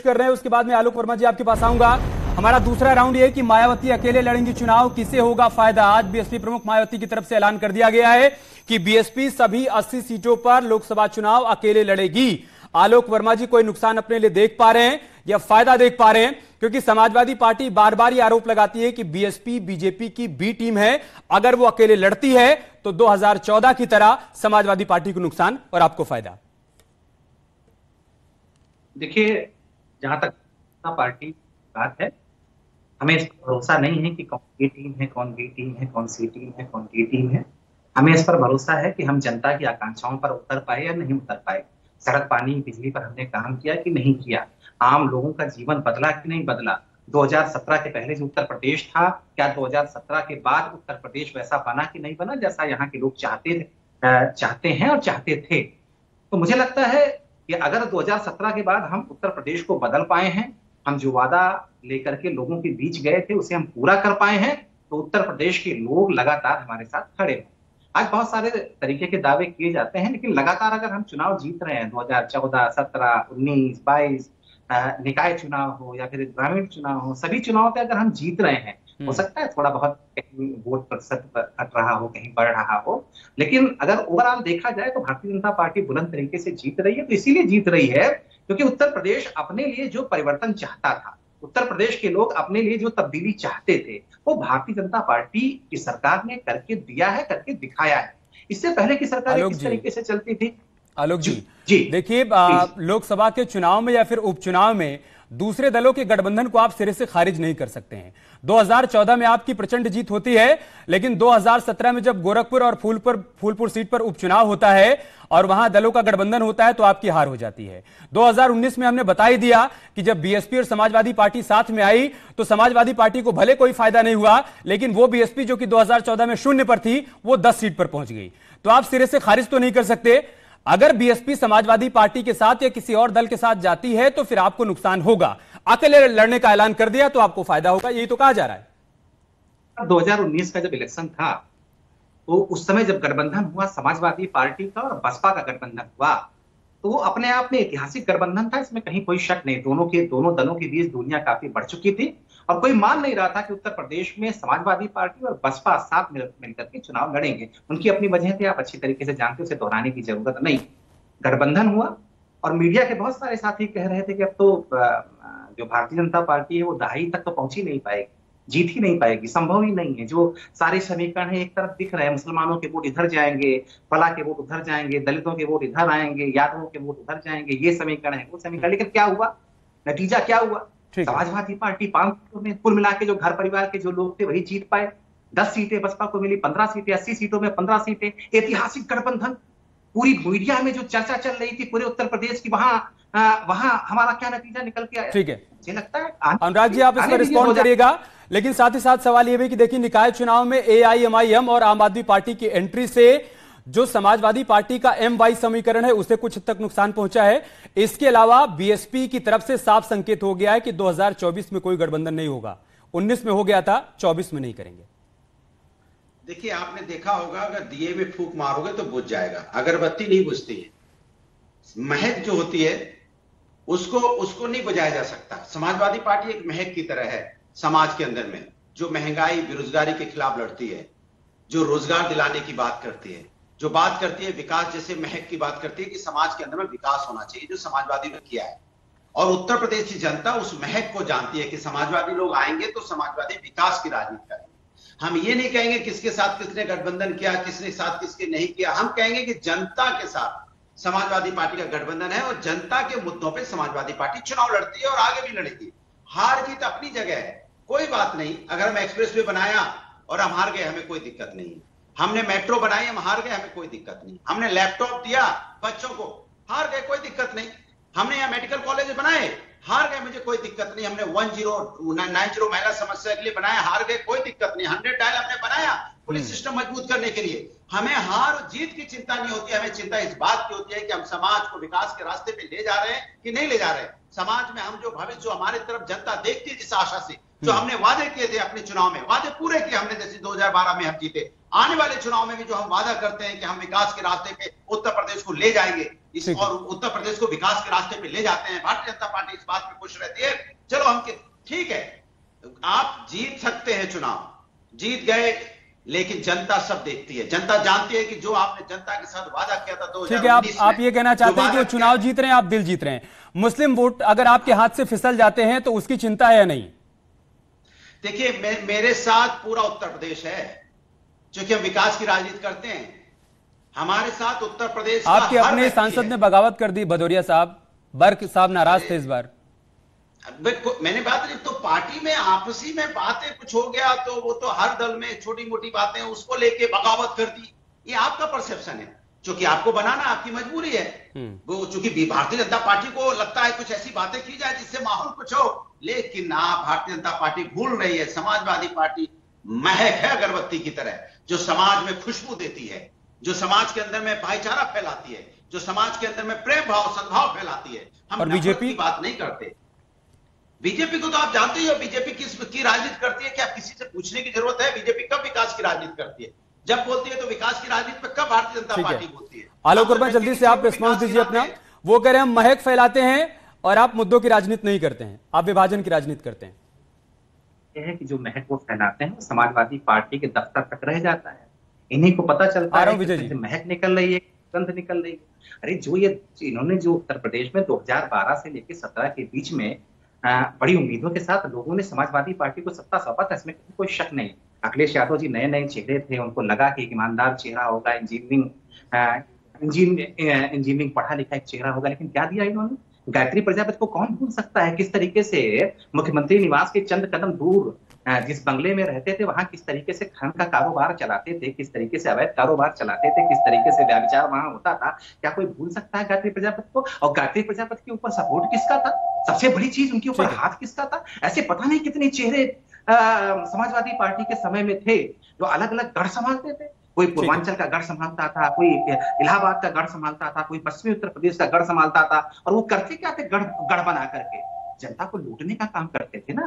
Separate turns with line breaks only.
कर रहे हैं, उसके बाद में आलोक वर्मा जी आपके पास आऊंगा। हमारा दूसरा राउंड ये है कि मायावती अकेले लड़ेंगी चुनाव, किसे होगा फायदा। आज बीएसपी प्रमुख मायावती की तरफ से ऐलान कर दिया गया है कि बीएसपी सभी 80 सीटों पर लोकसभा चुनाव अकेले लड़ेगी। आलोक वर्मा जी कोई नुकसान अपने लिए देख पा रहे हैं या फायदा देख पा रहे हैं? क्योंकि समाजवादी पार्टी बार बार ये आरोप लगाती है कि बीएसपी बीजेपी की बी टीम है, अगर वो अकेले लड़ती है तो 2014 की तरह समाजवादी पार्टी को नुकसान और आपको फायदा।
देखिए, जहां तक पार्टी बात है, हमें इस पर भरोसा नहीं है कि कौन ए टीम है, कौन बी टीम है, कौन सी टीम है, कौन डी टीम है। हमें इस पर भरोसा है कि हम जनता की आकांक्षाओं पर उतर पाए या नहीं उतर पाए। सड़क, पानी, बिजली पर हमने काम किया कि नहीं किया। आम लोगों का जीवन बदला कि नहीं बदला। 2017 के पहले जो उत्तर प्रदेश था, क्या 2017 के बाद उत्तर प्रदेश वैसा बना कि नहीं बना जैसा यहाँ के लोग चाहते हैं और चाहते थे। तो मुझे लगता है कि अगर 2017 के बाद हम उत्तर प्रदेश को बदल पाए हैं, हम जो वादा लेकर के लोगों के बीच गए थे उसे हम पूरा कर पाए हैं, तो उत्तर प्रदेश के लोग लगातार हमारे साथ खड़े हैं। आज बहुत सारे तरीके के दावे किए जाते हैं, लेकिन लगातार अगर हम चुनाव जीत रहे हैं, 2014, 17, 19, 22, निकाय चुनाव हो या फिर ग्रामीण चुनाव हो, सभी चुनाव पे अगर हम जीत रहे हैं, हो सकता है थोड़ा बहुत कहीं वोट प्रतिशत घट रहा हो, कहीं बढ़ रहा हो, लेकिन अगर ओवरऑल देखा जाए तो भारतीय जनता पार्टी बुलंद तरीके से जीत रही है। तो इसीलिए जीत रही है क्योंकि उत्तर प्रदेश अपने लिए जो परिवर्तन चाहता था, उत्तर प्रदेश के लोग अपने लिए जो तब्दीली चाहते थे, वो भारतीय जनता पार्टी की सरकार ने करके दिया है, करके दिखाया है। इससे पहले की सरकार किस तरीके से चलती थी?
आलोक जी देखिए, लोकसभा के चुनाव में या फिर उपचुनाव में दूसरे दलों के गठबंधन को आप सिरे से खारिज नहीं कर सकते हैं। 2014 में आपकी प्रचंड जीत होती है, लेकिन 2017 में जब गोरखपुर और फूलपुर सीट पर उपचुनाव होता है और वहां दलों का गठबंधन होता है तो आपकी हार हो जाती है। 2019 में हमने बता ही दिया कि जब बीएसपी और समाजवादी पार्टी साथ में आई तो समाजवादी पार्टी को भले कोई फायदा नहीं हुआ, लेकिन वो बीएसपी जो कि 2014 में 0 पर थी, वो 10 सीट पर पहुंच गई। तो आप सिरे से खारिज तो नहीं कर सकते। अगर बीएसपी समाजवादी पार्टी के साथ या किसी और दल के साथ जाती है तो फिर आपको नुकसान होगा। अकेले लड़ने का ऐलान कर दिया तो आपको फायदा होगा, यही तो कहा जा रहा है।
2019 का जब इलेक्शन था तो उस समय जब गठबंधन हुआ समाजवादी पार्टी का और बसपा का गठबंधन हुआ, तो वो अपने आप में ऐतिहासिक गठबंधन था, इसमें कहीं कोई शक नहीं। दोनों दलों के बीच दूरियां काफी बढ़ चुकी थी और कोई मान नहीं रहा था कि उत्तर प्रदेश में समाजवादी पार्टी और बसपा साथ मिलकर के चुनाव लड़ेंगे। उनकी अपनी वजह थी, आप अच्छी तरीके से जानते हो, उसे दोहराने की जरूरत नहीं। गठबंधन हुआ और मीडिया के बहुत सारे साथी कह रहे थे कि अब तो जो भारतीय जनता पार्टी है वो दहाई तक तो पहुंच ही नहीं पाएगी, जीत ही नहीं पाएगी, संभव ही नहीं है। जो सारे समीकरण है एक तरफ दिख रहे हैं, मुसलमानों के वोट इधर जाएंगे, फला के वोट उधर जाएंगे, दलितों के वोट इधर आएंगे, यादवों के वोट उधर जाएंगे, ये समीकरण है वो समीकरण। लेकिन क्या हुआ, नतीजा क्या हुआ? समाजवादी पार्टी 5 सीटों में, कुल मिला के जो घर परिवार के जो लोग थे वही जीत पाए। 10 सीटें बसपा को मिली, 15 सीटें, 80 सीटों में 15 सीटें, ऐतिहासिक गठबंधन। पूरी मीडिया में जो चर्चा चल रही थी पूरे उत्तर प्रदेश की, वहां हमारा क्या नतीजा निकल के आया?
ठीक है,
मुझे लगता है
अनुराग जी आप इस पर रिस्पॉन्ड करिएगा, लेकिन साथ ही साथ सवाल यह भी कि देखिए, निकाय चुनाव में एआईएमआईएम और आम आदमी पार्टी की एंट्री से जो समाजवादी पार्टी का MY समीकरण है उसे कुछ हद तक नुकसान पहुंचा है। इसके अलावा बीएसपी की तरफ से साफ संकेत हो गया है कि 2024 में कोई गठबंधन नहीं होगा। 19 में हो गया था, 24 में नहीं करेंगे।
देखिए, आपने देखा होगा अगर दिए में फूंक मारोगे तो बुझ जाएगा, अगरबत्ती नहीं बुझती है। महक जो होती है उसको नहीं बुझाया जा सकता। समाजवादी पार्टी एक महक की तरह है समाज के अंदर में, जो महंगाई बेरोजगारी के खिलाफ लड़ती है, जो रोजगार दिलाने की बात करती है, जो बात करती है विकास, जैसे महक की बात करती है कि समाज के अंदर में विकास होना चाहिए, जो समाजवादी ने किया है। और उत्तर प्रदेश की जनता उस महक को जानती है कि समाजवादी लोग आएंगे तो समाजवादी विकास की राजनीति करेंगे। हम ये नहीं कहेंगे किसके साथ किसने गठबंधन किया, किसने साथ किसके नहीं किया। हम कहेंगे कि जनता के साथ समाजवादी पार्टी का गठबंधन है और जनता के मुद्दों पे समाजवादी पार्टी चुनाव लड़ती है और आगे भी लड़ेगी। हार जीत अपनी जगह है, कोई बात नहीं। अगर हम एक्सप्रेस वे बनाया और हम हार गए, हमें कोई दिक्कत नहीं। हमने मेट्रो बनाई, हम हार गए, हमें कोई दिक्कत नहीं। हमने लैपटॉप दिया बच्चों को, हार गए, कोई दिक्कत नहीं। हमने यहाँ मेडिकल कॉलेज बनाए, हार गए, मुझे कोई दिक्कत नहीं। हमने 1090 महिला समस्या के लिए बनाया, हार गए, कोई दिक्कत नहीं। 100 डायल हमने बनाया पुलिस सिस्टम मजबूत करने के लिए। हमें हार जीत की चिंता नहीं होती, हमें चिंता इस बात की होती है कि हम समाज को विकास के रास्ते पे ले जा रहे हैं कि नहीं ले जा रहे हैं। समाज में हम जो भविष्य, जो हमारे तरफ जनता देखती है जिस आशा से, जो हमने वादे किए थे अपने चुनाव में, वादे पूरे किए हमने। जैसे 2012 में हम जीते, आने वाले चुनाव में भी जो हम वादा करते हैं कि हम विकास के रास्ते पे उत्तर प्रदेश को ले जाएंगे, और उत्तर प्रदेश को विकास के रास्ते पे ले जाते हैं। भारतीय जनता पार्टी इस बात पे खुश रहती है। चलो हम ठीक है, आप जीत सकते हैं चुनाव, जीत गए, लेकिन जनता सब देखती है, जनता जानती है कि जो आपने जनता के साथ वादा किया था 2019
ठीक है, आप ये कहना चाहते हैं कि वो चुनाव जीत रहे हैं, आप दिल जीत रहे हैं। मुस्लिम वोट अगर आपके हाथ से फिसल जाते हैं तो उसकी चिंता है या नहीं?
देखिए, मेरे साथ पूरा उत्तर प्रदेश है, क्योंकि हम विकास की राजनीति करते हैं। हमारे साथ उत्तर प्रदेश का
आपके अपने सांसद ने बगावत कर दी, भदौरिया साहब, बर्क साहब नाराज थे इस बार।
मैंने बात नहीं, तो पार्टी में आपसी में बातें कुछ हो गया तो वो तो हर दल में छोटी मोटी बातें, उसको लेके बगावत कर दी, ये आपका परसेप्शन है, क्योंकि आपको बनाना आपकी मजबूरी है। वो चूंकि भारतीय जनता पार्टी को लगता है कुछ ऐसी बातें की जाए जिससे माहौल कुछ हो, लेकिन आप भारतीय जनता पार्टी भूल रही है, समाजवादी पार्टी महक है अगरबत्ती की तरह, जो समाज में खुशबू देती है, जो समाज के अंदर में भाईचारा फैलाती है, जो समाज के अंदर में प्रेम भाव सद्भाव फैलाती है। हम बीजेपी की बात नहीं करते। बीजेपी को तो आप जानते ही हो, बीजेपी की राजनीति करती है, क्या किसी से पूछने की जरूरत है? बीजेपी कब विकास की राजनीति करती है? जब बोलती है तो विकास की राजनीति पे कब भारतीय जनता पार्टी बोलती है?
आलोक वर्मा, जल्दी से आप रिस्पॉन्स दीजिए अपना। वो कह रहे हैं हम महक फैलाते हैं और आप मुद्दों की राजनीति नहीं करते हैं, आप विभाजन की राजनीति करते हैं।
यह है कि जो महक वो फैलाते हैं समाजवादी पार्टी के दफ्तर तक रह जाता है, इन्हीं को पता चलता है कि महक निकल रही है, गंध निकल रही है। अरे जो इन्होंने जो उत्तर प्रदेश में 2012 से लेकर 17 के बीच में बड़ी उम्मीदों के साथ लोगों ने समाजवादी पार्टी को सत्ता सौंपा था, इसमें कोई शक नहीं। अखिलेश यादव जी नए नए चेहरे थे, उनको लगा कि एक ईमानदार चेहरा होगा, इंजीनियरिंग पढ़ा लिखा एक चेहरा होगा, लेकिन क्या दिया इन्होंने? गायत्री प्रजापति को कौन भूल सकता है? किस तरीके से मुख्यमंत्री निवास के चंद कदम दूर जिस बंगले में रहते थे वहां किस तरीके से खनन का कारोबार चलाते थे, किस तरीके से अवैध कारोबार चलाते थे, किस तरीके से व्यभिचार वहां होता था, क्या कोई भूल सकता है गायत्री प्रजापति को? और गायत्री प्रजापति के ऊपर सपोर्ट किसका था? सबसे बड़ी चीज, उनके ऊपर हाथ किसका था? ऐसे पता नहीं कितने चेहरे समाजवादी पार्टी के समय में थे जो अलग अलग गढ़ संभालते थे। कोई पूर्वांचल का गढ़ संभालता था, कोई इलाहाबाद का गढ़ संभालता था, कोई पश्चिमी उत्तर प्रदेश का गढ़ संभालता था, और वो करते क्या थे? गढ़ बना करके जनता को लूटने का काम करते थे ना।